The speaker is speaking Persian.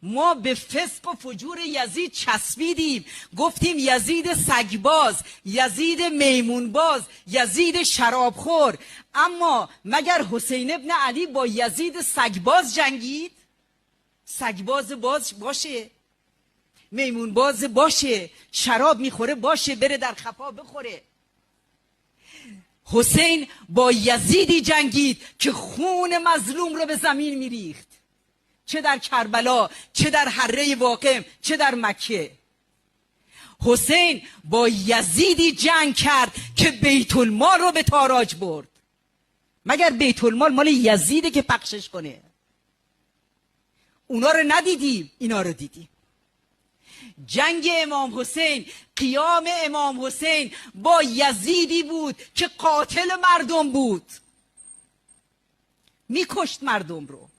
ما به فسق و فجور یزید چسبیدیم، گفتیم یزید سگباز، یزید میمونباز، یزید شرابخور. اما مگر حسین ابن علی با یزید سگباز جنگید؟ سگباز باشه، میمونباز باشه، شراب میخوره باشه، بره در خفا بخوره. حسین با یزیدی جنگید که خون مظلوم رو به زمین میریخت، چه در کربلا، چه در حره واقم، چه در مکه. حسین با یزیدی جنگ کرد که بیت المال رو به تاراج برد. مگر بیت المال مال یزیده که پخشش کنه؟ اونا رو ندیدیم، اینا رو دیدیم. جنگ امام حسین، قیام امام حسین با یزیدی بود که قاتل مردم بود، میکشت مردم رو.